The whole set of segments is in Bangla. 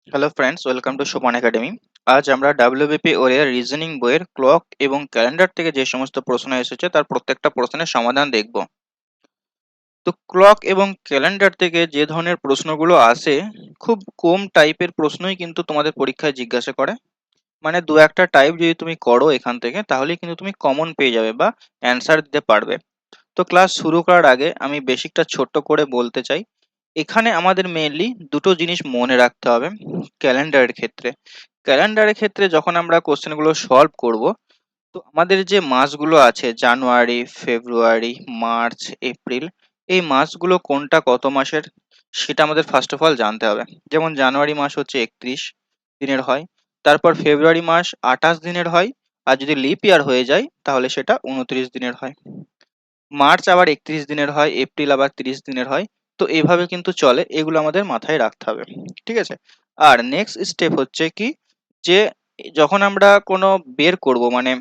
হ্যালো ফ্রেন্ডস, ওয়েলকাম টু সোপান একাডেমি। আজ আমরা ডাব্লিউবিপি ওর রিজনিং বইয়ের ক্লক এবং ক্যালেন্ডার থেকে যে সমস্ত প্রশ্ন এসেছে তার প্রত্যেকটা প্রশ্নের সমাধান দেখব। তো ক্লক এবং ক্যালেন্ডার থেকে যে ধরনের প্রশ্নগুলো আসে, খুব কম টাইপের প্রশ্নই কিন্তু তোমাদের পরীক্ষায় জিজ্ঞাসা করে। মানে দু একটা টাইপ যদি তুমি করো এখান থেকে, তাহলেই কিন্তু তুমি কমন পেয়ে যাবে বা অ্যান্সার দিতে পারবে। তো ক্লাস শুরু করার আগে আমি বেসিকটা ছোট্ট করে বলতে চাই। এখানে আমাদের মেইনলি দুটো জিনিস মনে রাখতে হবে। ক্যালেন্ডারের ক্ষেত্রে যখন আমরা কোশ্চেনগুলো সলভ করব, তো আমাদের যে মাসগুলো আছে জানুয়ারি, ফেব্রুয়ারি, মার্চ, এপ্রিল, এই মাসগুলো কোনটা কত মাসের সেটা আমাদের ফার্স্ট অফ অল জানতে হবে। যেমন জানুয়ারি মাস হচ্ছে 31 দিনের হয়, তারপর ফেব্রুয়ারি মাস 28 দিনের হয়, আর যদি লিপ ইয়ার হয়ে যায় তাহলে সেটা 29 দিনের হয়। মার্চ আবার 31 দিনের হয়, এপ্রিল আবার 30 দিনের হয়। তো এইভাবে কিন্তু চলে, এগুলো আমাদের মাথায় রাখতে হবে। ঠিক আছে। আর নেক্সট স্টেপ হচ্ছে কি, যে যখন আমরা কোনো বের করব, মানে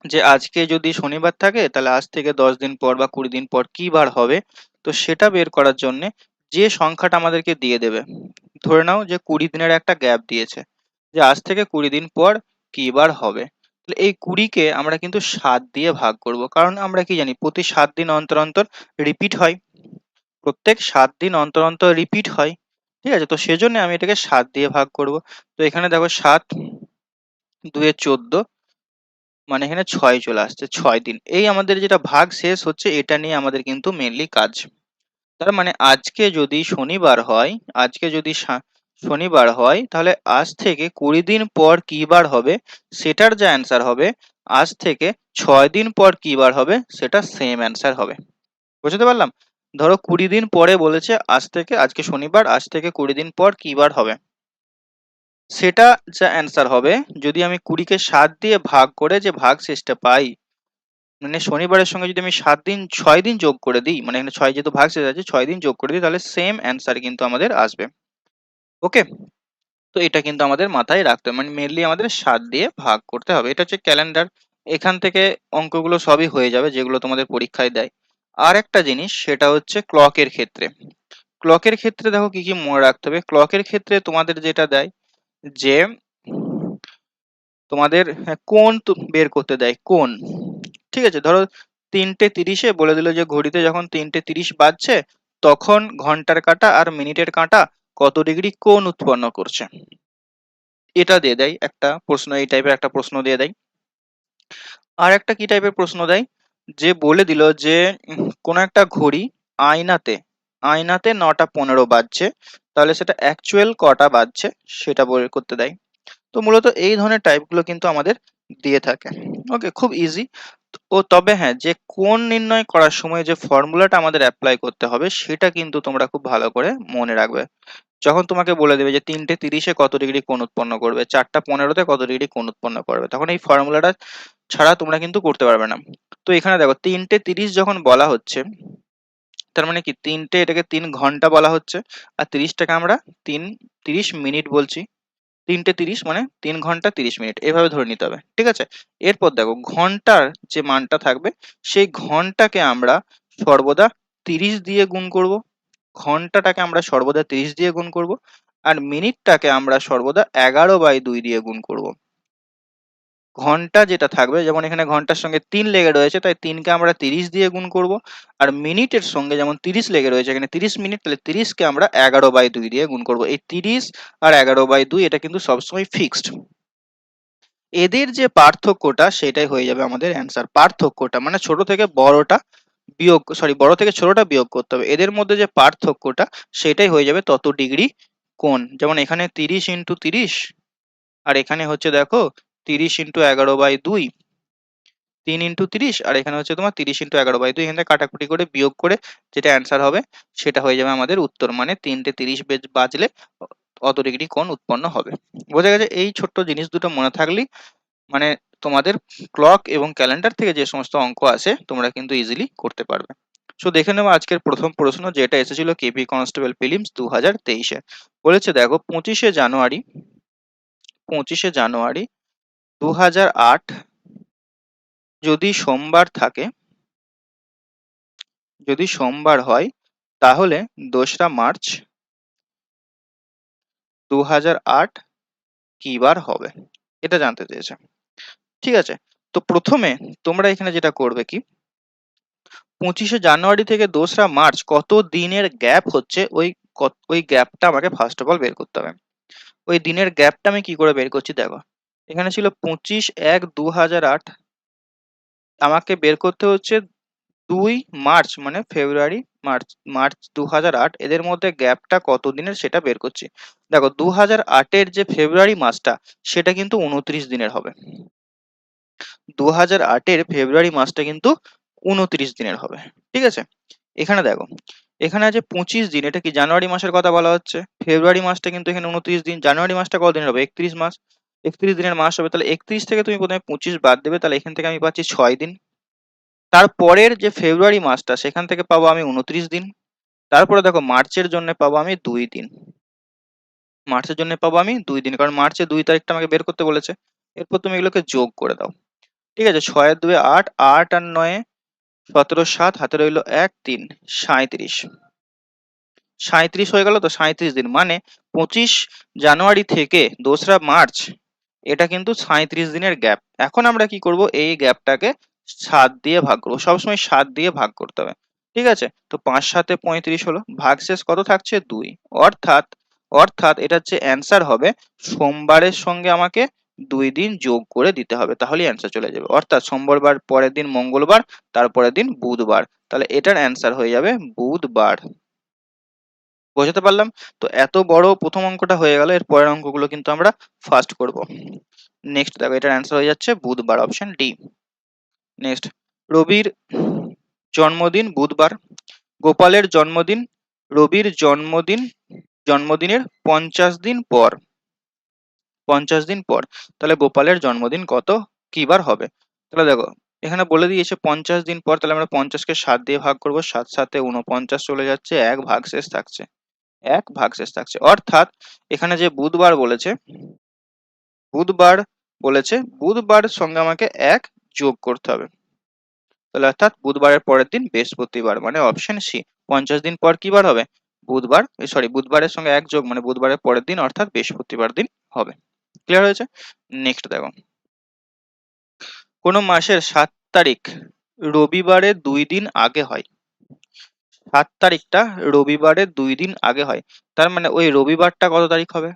যে আজকে যদি শনিবার থাকে তাহলে আজ থেকে 10 দিন পর বা 20 দিন পর কি বার হবে, তো সেটা বের করার জন্য যে সংখ্যাটা আমাদেরকে দিয়ে দেবে, ধরে নাও যে 20 দিনের একটা গ্যাপ দিয়েছে, যে আজ থেকে 20 দিন পর কি বার হবে। তাহলে এই 20-কে আমরা কিন্তু 7 দিয়ে ভাগ করব, কারণ আমরা কি জানি প্রতি 7 দিন অন্তর অন্তর রিপিট হয়, প্রত্যেক 7 দিন অন্তর অন্তর রিপিট হয়। ঠিক আছে, তো সেজন্য আমি এটাকে 7 দিয়ে ভাগ করব। তো এখানে দেখো 7 2 14, মানে এখানে 6 চলে আসছে, 6 দিন। এই আমাদের যেটা ভাগ শেষ হচ্ছে, এটা নিয়ে আমাদের কিন্তু মেনলি কাজ। তার মানে আজকে যদি শনিবার হয়, আজকে যদি শনিবার হয়, তাহলে আজ থেকে 20 দিন পর কি বার হবে সেটার যা অ্যান্সার হবে, আজ থেকে 6 দিন পর কি বার হবে সেটা সেম অ্যান্সার হবে। বুঝতে পারলাম? ধরো 20 দিন পরে বলেছে, আজ থেকে, আজকে শনিবার, আজ থেকে 20 দিন পর কি বার হবে, সেটা যা অ্যান্সার হবে, যদি আমি 20-কে 7 দিয়ে ভাগ করে যে ভাগ শেষটা পাই, মানে শনিবারের সঙ্গে যদি আমি 7 দিন 6 দিন যোগ করে দিই, মানে এখানে 6 যেহেতু ভাগ শেষ আছে, 6 দিন যোগ করে দিই, তাহলে সেম অ্যান্সার কিন্তু আমাদের আসবে। ওকে। তো এটা কিন্তু আমাদের মাথায় রাখতে হবে, মানে মেনলি আমাদের 7 দিয়ে ভাগ করতে হবে। এটা হচ্ছে ক্যালেন্ডার। এখান থেকে অঙ্কগুলো সবই হয়ে যাবে যেগুলো তোমাদের পরীক্ষায় দেয়। আর একটা জিনিস, সেটা হচ্ছে ক্লকের ক্ষেত্রে। ক্লকের ক্ষেত্রে দেখো কি কি মনে রাখতে হবে। ক্লকের ক্ষেত্রে তোমাদের যেটা দেয়, যে তোমাদের কোণ বের করতে দেয়, কোণ। ঠিক আছে, ধরো 3:30-এ বলে দিল যে ঘড়িতে যখন 3:30 বাজছে, তখন ঘন্টার কাঁটা আর মিনিটের কাঁটা কত ডিগ্রি কোণ উৎপন্ন করছে। এটা দিয়ে দেয় একটা প্রশ্ন, এই টাইপের একটা প্রশ্ন দিয়ে দেয়। আর একটা কি টাইপের প্রশ্ন দেয়, যে বলে দিল যে কোন একটা ঘড়ি আয়নাতে আয়নাতে 9:15 বাজছে, তাহলে সেটা অ্যাকচুয়াল কটা বাজছে সেটা বের করতে দেয়। তো মূলত এই ধরনের টাইপগুলো কিন্তু আমাদের দিয়ে থাকে। ওকে, খুব ইজি। ও তবে হ্যাঁ, যে কোণ নির্ণয় করার সময় যে ফর্মুলাটা আমাদের অ্যাপ্লাই করতে হবে, সেটা কিন্তু তোমরা খুব ভালো করে মনে রাখবে। যখন তোমাকে বলে দেবে যে 3:30-এ কত ডিগ্রি কোণ উৎপন্ন করবে, 4:15-তে কত ডিগ্রি কোণ উৎপন্ন করবে, তখন এই ফর্মুলাটা ছাড়া তোমরা কিন্তু করতে পারবে না। তো এখানে দেখো 3:30 যখন বলা হচ্ছে, তার মানে কি এটাকে 3 ঘন্টা বলা হচ্ছে, আর 30টাকে আমরা 30 মিনিট বলছি। 3:30 মানে 3 ঘন্টা 30 মিনিট, এভাবে ধরে নিতে হবে। ঠিক আছে। এরপর দেখো ঘন্টার যে মানটা থাকবে, সেই ঘন্টাকে আমরা সর্বদা 30 দিয়ে গুণ করব, ঘন্টাটাকে আমরা সর্বদা 30 দিয়ে গুণ করব, আর মিনিটটাকে আমরা সর্বদা 11/2 দিয়ে গুণ করব। ঘন্টা যেটা থাকবে, যেমন এখানে ঘন্টার সঙ্গে 3 লেগে রয়েছে, তাই 3-কে আমরা 30 দিয়ে গুণ করব। আর মিনিটের সঙ্গে যেমন 30 লেগে রয়েছে, এখানে 30 মিনিট, তাহলে 30-কে আমরা 11/2 দিয়ে গুণ করব। এই 30 আর 11/2 এটা কিন্তু সবসময় ফিক্সড। এদের যে পার্থক্যটা, সেটাই হয়ে যাবে আমাদের অ্যান্সার। পার্থক্যটা মানে ছোট থেকে বড়টা বিয়োগ, সরি, বড় থেকে ছোটটা বিয়োগ করতে হবে। এদের মধ্যে যে পার্থক্যটা, সেটাই হয়ে যাবে তত ডিগ্রি কোণ। যেমন এখানে 30 × 30, আর এখানে হচ্ছে দেখো 30 × 11/2, 3 × 30, আর এখানে হচ্ছে তোমার 30 × 11/2। এখানে কাটাকুটি করে বিয়োগ করে যেটা অ্যান্সার হবে, সেটা হয়ে যাবে আমাদের উত্তর। মানে 3:30 বাজলে অত ডিগ্রি কোণ উৎপন্ন হবে। বোঝা গেছে? এই ছোট্ট জিনিস দুটো মনে থাকলেই, মানে তোমাদের ক্লক এবং ক্যালেন্ডার থেকে যে সমস্ত অঙ্ক আসে, তোমরা কিন্তু ইজিলি করতে পারবে। সো দেখে নেবো আজকের প্রথম প্রশ্ন, যেটা এসেছিল কেপি কনস্টেবল প্রিলিমস 2023-এ। বলেছে দেখো 25শে জানুয়ারি 2008 যদি সোমবার থাকে, যদি সোমবার হয়, তাহলে 2রা মার্চ 2008 কি বার হবে, এটা জানতে চেয়েছে। ঠিক আছে, তো প্রথমে তোমরা এখানে যেটা করবে কি, 25শে জানুয়ারি থেকে 2রা মার্চ কত দিনের গ্যাপ হচ্ছে, ওই গ্যাপটা আমাকে ফার্স্ট অফ অল বের করতে হবে। ওই দিনের গ্যাপটা আমি কি করে বের করছি দেখো, এখানে ছিল 25/1/2008, আমাকে বের করতে হচ্ছে 2 মার্চ মানে ফেব্রুয়ারি মার্চ, মার্চ 2008, এদের মধ্যে গ্যাপটা কত দিনের সেটা বের করছি। দেখো 2008-এর যে ফেব্রুয়ারি মাসটা সেটা কিন্তু 29 দিনের হবে। 2008-এর ফেব্রুয়ারি মাসটা কিন্তু 29 দিনের হবে। ঠিক আছে, এখানে দেখো, এখানে আছে 25 দিন, এটা কি জানুয়ারি মাসের কথা বলা হচ্ছে, ফেব্রুয়ারি মাসটা কিন্তু এখানে 29 দিন, জানুয়ারি মাসটা কত দিনের হবে, 31 মাস, 31 দিনের মাস হবে, তাহলে 31 থেকে তুমি প্রথমে 25 বাদ দেবে, তাহলে এখান থেকে আমি পাচ্ছি 6 দিন। তারপরের যে ফেব্রুয়ারি মাসটা সেখান থেকে পাবো আমি 29 দিন। তারপরে দেখো মার্চের জন্য পাবো আমি 2 দিন, মার্চের জন্য পাবো আমি 2 দিন, কারণ মার্চের 2 তারিখটা আমাকে বের করতে বলেছে। এরপর তুমি এগুলোকে যোগ করে দাও। ঠিক আছে, 6 আর 2 8, 8 আর 9 17, 7, হাতে রইলো 1 3, 37, 37 হয়ে গেল তো, 37 দিন মানে 25 জানুয়ারি থেকে 2রা মার্চ, এটা কিন্তু 37 দিনের গ্যাপ। এখন আমরা কি করব, এই গ্যাপটাকে 7 দিয়ে ভাগ করবো, সবসময় 7 দিয়ে ভাগ করতে হবে। ঠিক আছে, তো 5 7 35 হলো, ভাগশেষ কত থাকছে 2, অর্থাৎ অর্থাৎ এটা হচ্ছে অ্যান্সার হবে, সোমবারের সঙ্গে আমাকে 2 দিন যোগ করে দিতে হবে, তাহলেই অ্যান্সার চলে যাবে। অর্থাৎ সোমবার পরের দিন মঙ্গলবার, তারপরের দিন বুধবার, তাহলে এটার অ্যান্সার হয়ে যাবে বুধবার। বোঝাতে পারলাম? তো এত বড় প্রথম অঙ্কটা হয়ে গেল, এর পরের অঙ্কগুলো কিন্তু আমরা ফার্স্ট করব। নেক্সট দেখো, এটার অ্যান্সার হয়ে যাচ্ছে বুধবার, অপশন ডি। নেক্সট, রবির জন্মদিন বুধবার, গোপালের জন্মদিন রবির জন্মদিনের 50 দিন পর, 50 দিন পর, তাহলে গোপালের জন্মদিন কত কি বার হবে? তাহলে দেখো, এখানে বলে দিয়েছে 50 দিন পর, তাহলে আমরা 50কে 7 দিয়ে ভাগ করবো, 7 7 49 চলে যাচ্ছে, এক ভাগশেষ থাকছে, এক ভাগশেষ থাকছে। অর্থাৎ এখানে যে বুধবার বলেছে, বুধবার বুধবার সঙ্গে আমাকে এক যোগ করতে হবে, তাহলে অর্থাৎ বুধবারের পরের দিন বৃহস্পতিবার, মানে অপশন সি। 50 দিন পর কি বার হবে, বুধবার, সরি বুধবারের সঙ্গে এক যোগ মানে বুধবারের পরের দিন, অর্থাৎ বৃহস্পতিবার দিন হবে। ক্লিয়ার হয়েছে? নেক্সট দেখো, কোন মাসের 7 তারিখ রবিবারের 2 দিন আগে হয়, 7 তারিখটা রবিবারের 2 দিন আগে হয়, তার মানে ওই রবিবারটা কত তারিখ হবে,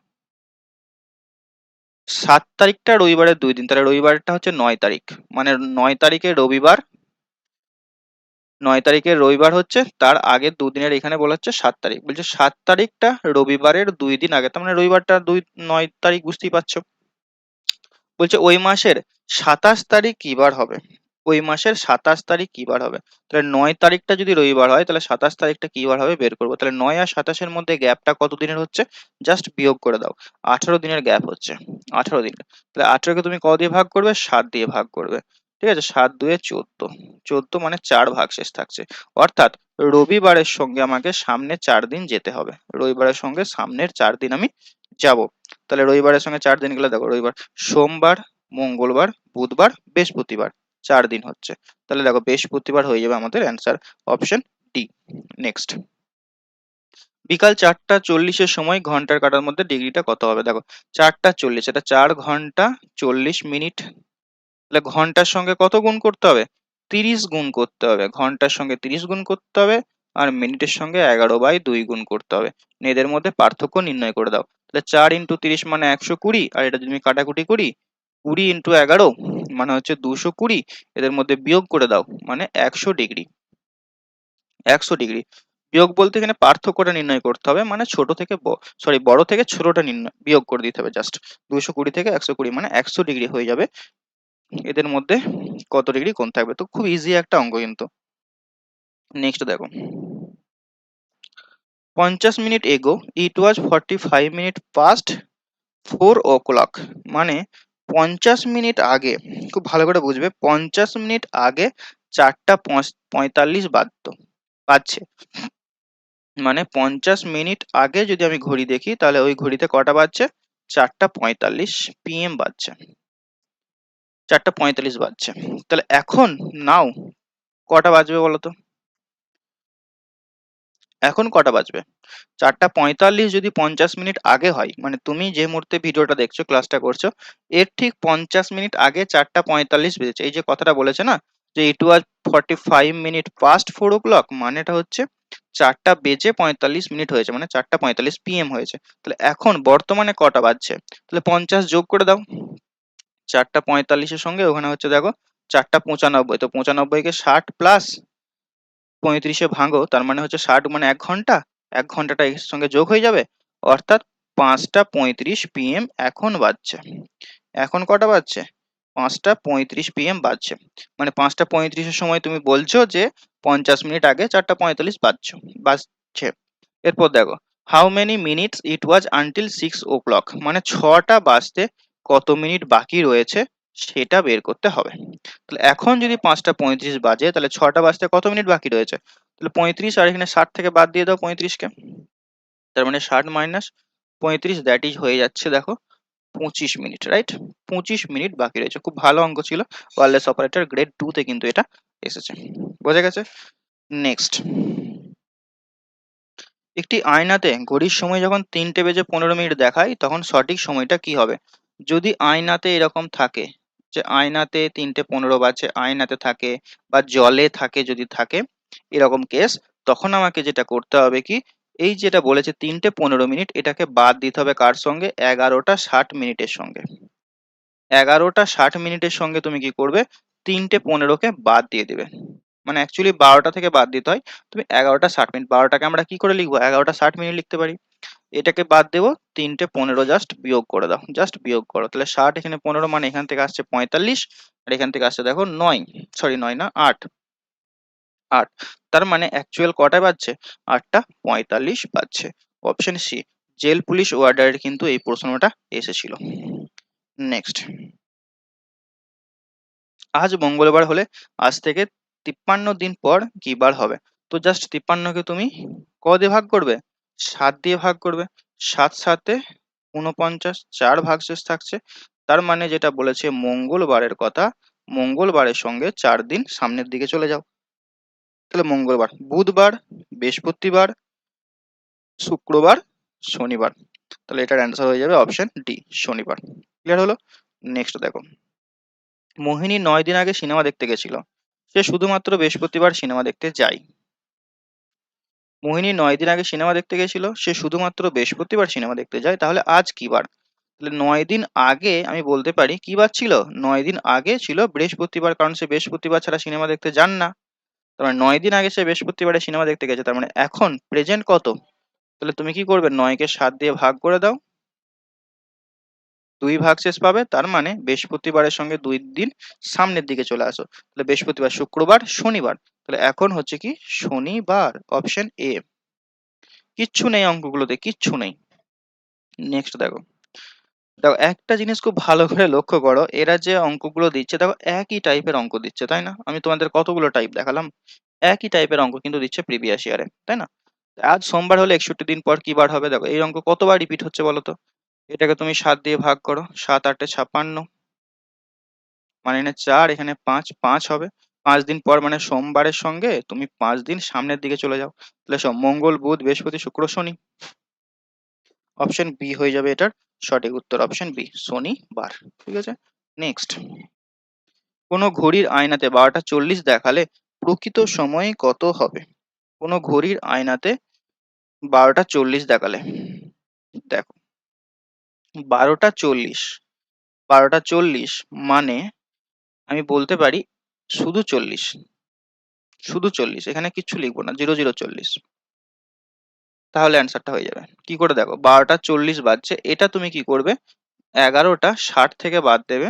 7 তারিখটা রবিবারের 2 দিন, তাহলে রবিবারটা হচ্ছে 9 তারিখ, মানে 9 তারিখে রবিবার, 9 তারিখের রবিবার হচ্ছে তার আগের 2 দিনের, এখানে বলা হচ্ছে 7 তারিখ, বলছে 7 তারিখটা রবিবারের 2 দিন আগে, তার মানে রবিবারটা 9 তারিখ, বুঝতেই পারছো। বলছে ওই মাসের 27 তারিখ কি বার হবে, ওই মাসের 27 তারিখ কি বার হবে, তাহলে 9 তারিখটা যদি রবিবার হয়, তাহলে 27 তারিখটা কি বার হবে বের করবো। তাহলে 9 আর 27-এর মধ্যে গ্যাপটা কত দিনের হচ্ছে, জাস্ট বিয়োগ করে দাও, 18 দিনের গ্যাপ হচ্ছে, 18 দিন। তাহলে 18কে তুমি কত দিয়ে ভাগ করবে, 7 দিয়ে ভাগ করবে। ঠিক আছে, 7 2 14, 14 মানে 4 ভাগশেষ থাকছে। অর্থাৎ রবিবারের সঙ্গে আমাকে সামনে 4 দিন যেতে হবে, রবিবারের সঙ্গে সামনের 4 দিন আমি যাব। তাহলে রবিবারের সঙ্গে 4 দিন গেলে দেখো, রবিবার, সোমবার, মঙ্গলবার, বুধবার, বৃহস্পতিবার, 4 দিন হচ্ছে, তাহলে দেখো বৃহস্পতিবার হয়ে যাবে আমাদের অ্যান্সার, অপশন ডি। নেক্সট, বিকাল 4টা 40-এর সময় ঘন্টার কাঁটার মধ্যে ডিগ্রিটা কত হবে, দেখো 4টা 40, এটা 4 ঘন্টা 40 মিনিট, তাহলে ঘন্টার সঙ্গে কত গুণ করতে হবে, 30 গুণ করতে হবে, ঘন্টার সঙ্গে 30 গুণ করতে হবে, আর মিনিটের সঙ্গে 11/2 গুণ করতে হবে। এদের মধ্যে পার্থক্য নির্ণয় করে দাও। তাহলে 4 × 30 মানে 120, আর এটা যদি আমি কাটাকুটি করি, 20 × 11 মানে হচ্ছে 220, এদের মধ্যে বিয়োগ করে দাও মানে 100 ডিগ্রি, 100 ডিগ্রি। বিয়োগ বলতে এখানে পার্থক্যটা নির্ণয় করতে হবে, মানে ছোট থেকে বড় থেকে ছোটটা নির্ণয় বিয়োগ করে দিতে হবে, জাস্ট 220 থেকে 120 মানে 100 ডিগ্রি হয়ে যাবে। এদের মধ্যে কত ডিগ্রি কোণ থাকবে, তো খুব ইজি একটা অঙ্ক কিন্তু। নেক্সট দেখো, 50 মিনিট এগো ইট ওয়াজ 45 মিনিট পাস্ট 4 o'clock, মানে 50 মিনিট আগে, খুব ভালো করে বুঝবে, 50 মিনিট আগে 4টা 45 বাজছে, মানে 50 মিনিট আগে যদি আমি ঘড়ি দেখি, তাহলে ওই ঘড়িতে কটা বাজছে, 4টা 45 PM বাজছে, 4টা 45 বাজছে। তাহলে এখন নাও কটা বাজবে বলো তো, এখন কটা বাজবে? 4:45 যদি 50 মিনিট আগে হয়, মানে তুমি যে মুহূর্তে ভিডিওটা দেখছো, ক্লাসটা করছো, এর ঠিক 50 মিনিট আগে 4:45 বেজেছে। এই যে কথাটা বলেছে না যে ইট ওয়াজ 45 মিনিট পাস্ট 4 o'clock, মানেটা হচ্ছে 4:45 হয়েছে, মানে 4:45 PM হয়েছে। তাহলে এখন বর্তমানে কটা বাজছে? তাহলে 50 যোগ করে দাও 4:45-এর সঙ্গে, ওখানে হচ্ছে দেখো 4:95, তো 95-কে 60 প্লাস 35-এ ভাঙো, তার মানে হচ্ছে 60, মানে 1 ঘন্টা। 1 ঘন্টাটা এর সঙ্গে যোগ হয়ে যাবে, অর্থাৎ 5:35 PM এখন বাজছে। এখন কটা বাজছে? 5:35 PM বাজছে। মানে 5:35-এর সময় তুমি বলছো যে 50 মিনিট আগে 4:45 বাজছে। এরপর দেখো, how many minutes it was until 6 o'clock, মানে 6টা বাজতে কত মিনিট বাকি রয়েছে সেটা বের করতে হবে। তাহলে এখন যদি 5:35 বাজে, তাহলে 6টা বাজতে কত মিনিট বাকি রয়েছে? তাহলে 35, আর এখানে 60 থেকে বাদ দিয়ে দাও 35-কে, তার মানে 60 মাইনাস 35, দ্যাট ইজ হয়ে যাচ্ছে দেখো 25 মিনিট, রাইট? 25 মিনিট বাকি রয়েছে। খুব ভালো অঙ্ক ছিল, ওয়্যারলেস অপারেটর গ্রেড 2 তে কিন্তু এটা এসেছে। বোঝা গেছে? নেক্সট, একটি আয়নাতে ঘড়ির সময় যখন 3:15 দেখায়, তখন সঠিক সময়টা কি হবে? যদি আয়নাতে এরকম থাকে যে আয়নাতে 3:15 বাজে, আয়নাতে থাকে বা জলে থাকে, যদি থাকে এরকম কেস, তখন আমাকে যেটা করতে হবে কি, এই যেটা বলেছে 3:15, এটাকে বাদ দিতে হবে কার সঙ্গে? 11:60 সঙ্গে। 11:60 সঙ্গে তুমি কি করবে? 3:15-কে বাদ দিয়ে দিবে। মানে অ্যাকচুয়ালি 12টা থেকে বাদ দিতে হয়, তুমি 11:60, 12টাকে আমরা কি করে লিখবো? 11:60 লিখতে পারি। এটাকে বাদ দেবো, 3:15 জাস্ট বিয়োগ করে দাও, জাস্ট বিয়োগ করো। তাহলে 60 এখানে 15, মানে এখান থেকে আসছে 45, আর এখান থেকে আসছে দেখো 9, সরি 9 না 8, 8। তার মানে অ্যাকচুয়াল কটায় বাজছে? 8:45 বাজছে। অপশন সি, জেল পুলিশ ওয়ার্ডারের কিন্তু এই প্রশ্নটা এসেছিল। নেক্সট, আজ মঙ্গলবার হলে আজ থেকে 53 দিন পর কি বার হবে? তো জাস্ট 53-কে তুমি দিয়ে ভাগ করবে? 7 দিয়ে ভাগ করবে। 7 7-এ 49, 4 ভাগশেষ থাকছে। তার মানে যেটা বলেছে মঙ্গলবারের কথা, মঙ্গলবারের সঙ্গে 4 দিন সামনের দিকে চলে যাও। তাহলে মঙ্গলবার, বুধবার, বৃহস্পতিবার, শুক্রবার, শনিবার। তাহলে এটার অ্যান্সার হয়ে যাবে অপশন ডি, শনিবার। ক্লিয়ার হলো? নেক্সট দেখো, মোহিনী 9 দিন আগে সিনেমা দেখতে গেছিল, সে শুধুমাত্র বৃহস্পতিবার সিনেমা দেখতে যায়। মোহিনী 9 দিন আগে সিনেমা দেখতে গেছিল, সে শুধুমাত্র বৃহস্পতিবার সিনেমা দেখতে যায়, তাহলে আজ কি বার? তাহলে 9 দিন আগে আমি বলতে পারি কি বার ছিল? 9 দিন আগে ছিল বৃহস্পতিবার, কারণ সে বৃহস্পতিবার ছাড়া সিনেমা দেখতে যান না। তার মানে 9 দিন আগে সে বৃহস্পতিবারে সিনেমা দেখতে গেছে, তার মানে এখন প্রেজেন্ট কত? তাহলে তুমি কি করবে? 9-কে 7 দিয়ে ভাগ করে দাও, 2 ভাগশেষ পাবে, তার মানে বৃহস্পতিবারের সঙ্গে 2 দিন সামনের দিকে চলে আসো। তাহলে বৃহস্পতিবার, শুক্রবার, শনিবার। তাহলে এখন হচ্ছে কি? শনিবার, অপশন এ। কিচ্ছু নেই অঙ্কগুলোতে, কিচ্ছু নেই। নেক্সট দেখো, দেখো একটা জিনিস খুব ভালো করে লক্ষ্য করো, এরা যে অঙ্কগুলো দিচ্ছে দেখো একই টাইপের অঙ্ক দিচ্ছে, তাই না? আমি তোমাদের কতগুলো টাইপ দেখালাম, একই টাইপের অঙ্ক কিন্তু দিচ্ছে প্রিভিয়াস ইয়ারে, তাই না? আজ সোমবার হলে 61 দিন পর কি বার হবে? দেখো এই অঙ্ক কতবার রিপিট হচ্ছে বলো তো? এটাকে তুমি 7 দিয়ে ভাগ করো, 7 8-এ 56, মানে এখানে 4, এখানে 5, 5 হবে। 5 দিন পর মানে সোমবারের সঙ্গে তুমি 5 দিন সামনের দিকে চলে যাও। তাহলে সব মঙ্গল, বুধ, বৃহস্পতি, শুক্র, শনি। অপশন বি হয়ে যাবে এটার সঠিক উত্তর, অপশন বি, শনিবার। ঠিক আছে? নেক্সট, কোনো ঘড়ির আয়নাতে 12:40 দেখালে প্রকৃত সময় কত হবে? কোনো ঘড়ির আয়নাতে 12:40 দেখালে, দেখো 12:40, 12:40 মানে আমি বলতে পারি শুধু 40, শুধু 40, এখানে কিচ্ছু লিখবো না, 0040, তাহলে অ্যান্সারটা হয়ে যাবে। কি করে? দেখো 12:40 বাজছে, এটা তুমি কি করবে? 11:60 থেকে বাদ দেবে,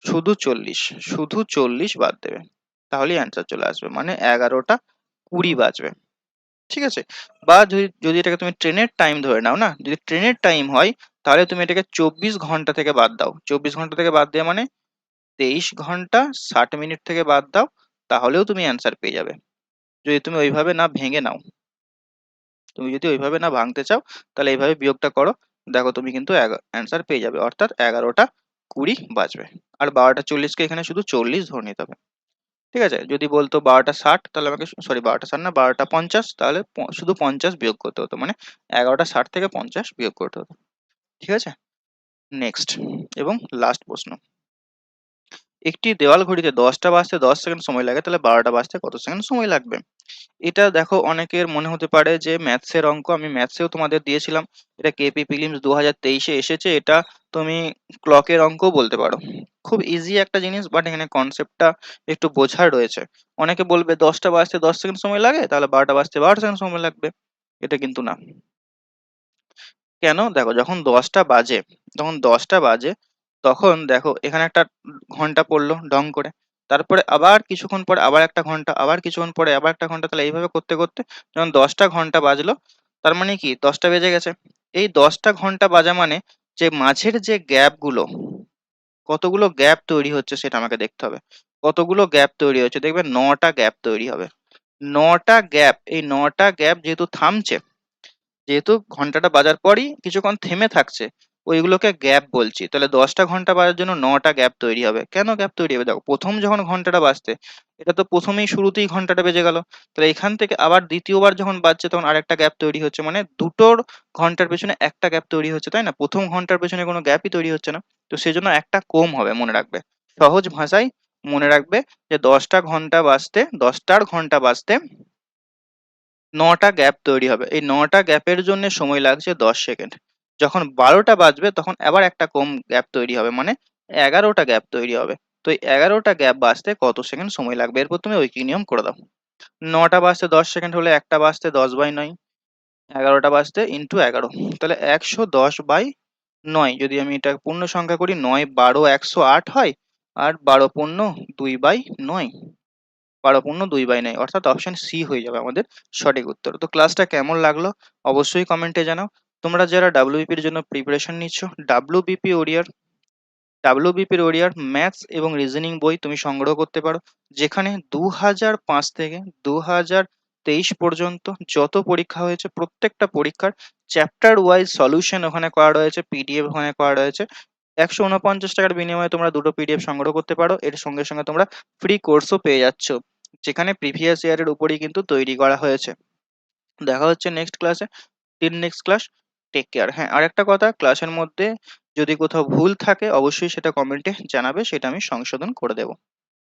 শুধু 40, শুধু 40 বাদ দেবে, তাহলেই অ্যান্সার চলে আসবে, মানে 11:20 বাজবে। ঠিক আছে? বা যদি যদি এটাকে তুমি ট্রেনের টাইম ধরে নাও না, যদি ট্রেনের টাইম হয়, তাহলে তুমি এটাকে 24 ঘন্টা থেকে বাদ দাও। 24 ঘন্টা থেকে বাদ দেওয়া মানে 23 ঘন্টা 60 মিনিট থেকে বাদ দাও, তাহলেও তুমি অ্যান্সার পেয়ে যাবে। যদি তুমি ওইভাবে না ভেঙে নাও, তুমি যদি ওইভাবে না ভাঙতে চাও, তাহলে এইভাবে বিয়োগটা করো, দেখো তুমি কিন্তু অ্যান্সার পেয়ে যাবে, অর্থাৎ 11:20 বাজবে। আর 12:40-কে এখানে শুধু 40 ধরে নিতে হবে। ঠিক আছে? যদি বলতো 12টা 60, তাহলে আমাকে সরি 12টা 60 না, 12টা 50, তাহলে শুধু 50 বিয়োগ করতে হতো, মানে 11টা 60 থেকে 50 বিয়োগ করতে হতো। ঠিক আছে? নেক্সট এবং লাস্ট প্রশ্ন, একটি দেওয়াল ঘড়িতে 10টা বাজতে 10 সেকেন্ড সময় লাগে, তাহলে 12টা বাজতে কত সেকেন্ড সময় লাগবে? এটা দেখো অনেকের মনে হতে পারে যে ম্যাথসের অঙ্ক, আমি ম্যাথসেও তোমাদের দিয়েছিলাম, এটা কেপি প্রিলিমস 2023-এ এসেছে, এটা তুমি ক্লকের অঙ্কও বলতে পারো। খুব ইজি একটা জিনিস, বাট এখানে কনসেপ্টটা একটু বোঝার রয়েছে। অনেকে বলবে 10টা বাজতে 10 সেকেন্ড সময় লাগে, তাহলে 12টা বাজতে 12 সেকেন্ড সময় লাগবে। এটা কিন্তু না। কেন? দেখো যখন 10টা বাজে, তখন দেখো এখানে একটা ঘন্টা পড়লো ঢং করে, তারপরে আবার কিছুক্ষণ পরে আবার একটা ঘন্টা, আবার কিছুক্ষণ পরে আবার একটা ঘন্টা, তাহলে এইভাবে করতে করতে যখন 10টা ঘন্টা বাজলো, তার মানে কি 10টা বেজে গেছে। এই 10টা ঘন্টা বাজা মানে যে মাঝের যে গ্যাপ গুলো, কতগুলো গ্যাপ তৈরি হচ্ছে সেটা আমাকে দেখতে হবে। কতগুলো গ্যাপ তৈরি হচ্ছে, দেখবে 9টা গ্যাপ তৈরি হবে। 9টা গ্যাপ, এই 9টা গ্যাপ যেহেতু থামছে, যেহেতু ঘন্টাটা বাজার পরই কিছুক্ষণ থেমে থাকছে, ওইগুলোকে গ্যাপ বলছি। তাহলে 10টা ঘন্টা বাজার জন্য 9টা গ্যাপ তৈরি হবে। কেন গ্যাপ তৈরি হবে? দেখো প্রথম যখন ঘন্টাটা বাজতে, এটা তো প্রথমেই শুরুতেই ঘন্টাটা বেজে গেল, তাহলে এখান থেকে আবার দ্বিতীয়বার যখন বাজছে তখন আরেকটা গ্যাপ তৈরি হচ্ছে, মানে দুটোর ঘন্টার পেছনে একটা গ্যাপ তৈরি হচ্ছে, তাই না? প্রথম ঘন্টার পেছনে কোনো গ্যাপই তৈরি হচ্ছে না, তো সেজন্য একটা কম হবে, মনে রাখবে। সহজ ভাষায় মনে রাখবে যে 10টার ঘন্টা বাজতে 9টা গ্যাপ তৈরি হবে। এই 9টা গ্যাপের জন্য সময় লাগছে 10 সেকেন্ড। যখন 12টা বাজবে তখন আবার একটা কম গ্যাপ তৈরি হবে, মানে 11টা গ্যাপ তৈরি হবে। তো এই 11টা গ্যাপ বাজতে কত সেকেন্ড সময় লাগবে? এরপর তুমি ঐকিক নিয়ম করে দাও। 9টা বাজতে 10 সেকেন্ড হলে একটা বাজতে 10/9, 11টা বাজতে ইন্টু 11, তাহলে 110/9। যদি আমি এটা পূর্ণ সংখ্যা করি, 9 12 108 হয়, আর 12 পূর্ণ 2/9, 12 পূর্ণ 2/9, অর্থাৎ অপশন সি হয়ে যাবে আমাদের সঠিক উত্তর। তো ক্লাসটা কেমন লাগলো অবশ্যই কমেন্টে জানাও। তোমরা যারা ডাব্লিউবিপির জন্য প্রিপারেশন নিচ্ছ, ডাব্লিউবিপি ওরিয়ার ডাব্লিউবিপির ওরিয়ার ম্যাথস এবং রিজনিং বই তুমি সংগ্রহ করতে পারো, যেখানে 2005 থেকে 2023 পর্যন্ত যত পরীক্ষা হয়েছে প্রত্যেকটা পরীক্ষার চ্যাপ্টার ওয়াইজ সলিউশন ওখানে করা রয়েছে, পিডিএফ ওখানে করা রয়েছে। 149 টাকার বিনিময়ে তোমরা দুটো পিডিএফ সংগ্রহ করতে পারো, এর সঙ্গে সঙ্গে তোমরা ফ্রি কোর্সও পেয়ে যাচ্ছ, যেখানে প্রিভিয়াস ইয়ারের উপরেই কিন্তু তৈরি করা হয়েছে। দেখা হচ্ছে নেক্সট ক্লাসে। Till next class, take care. হ্যাঁ, আরেকটা কথা, ক্লাসের মধ্যে যদি কোথাও ভুল থাকে অবশ্যই সেটা কমেন্টে জানাবে, সেটা আমি সংশোধন করে দেবো।